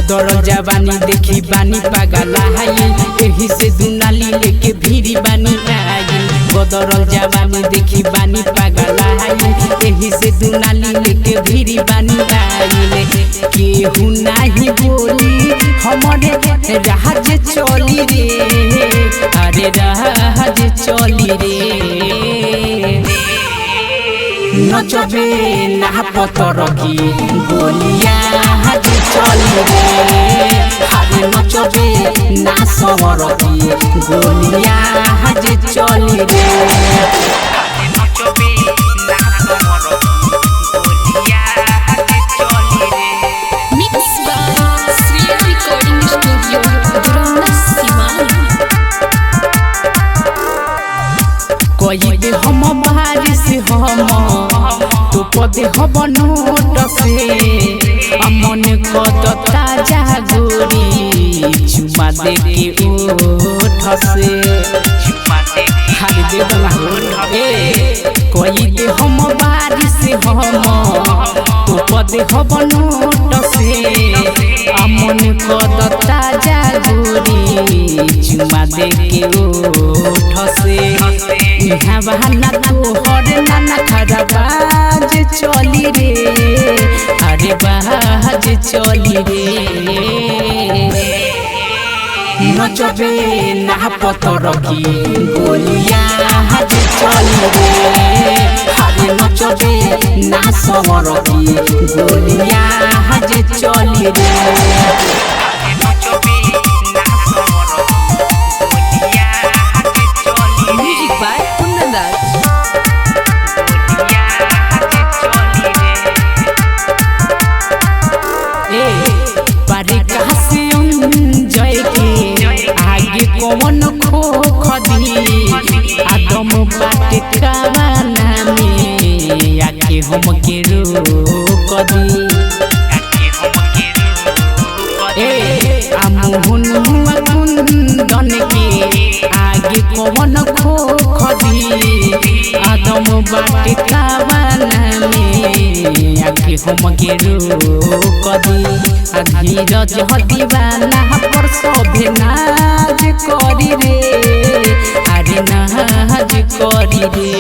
गदर जवानी देखी बानी पागला हाई एही से दुनाली लेके भीरी बानी आई। गदर जवानी देखी बानी पागला हाई एही से दुनाली लेके भीरी बानी आई। केहू नाही बोली हमरे राज चली रे, अरे राज चली रे। नचबे ना पतर की गोलिया हाज चली रे, अरे नचबे ना सवर की गोलिया हाज चली रे। कई हम बारिश हम तो पदे हम नोट से अमन कत ताजा गोरी चुमा दे के ओठ से हार दे कई हम बारिश हम तो पदे हम नोट से अमन कत ताजा गोरी चुमा दे के ओठ से। बहाना तोहर नाना खराबाज चली रे, अरे बाज चली रे। नचबे ना पतर की गोलिया हाज चली रे, अरे नचबे ना सवर की गोलिया हाज चली रे। कौन खो खदी आदम बाटे कावाना में आके हम के रोक दी। आमुहन हुआ कुंदन के आगे कौन खो खदी आदम बाटे कावाना में आके हम के रोक दी। धीरज दीवाना पर सभे नाज करी रे, अरे नाज करी रे।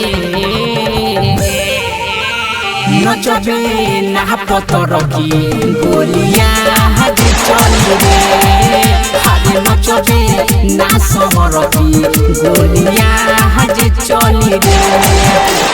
नचबे ना पतर की गोलिया हाज चली रे, अरे नचबे ना सवर की गोलिया हाज चली रे।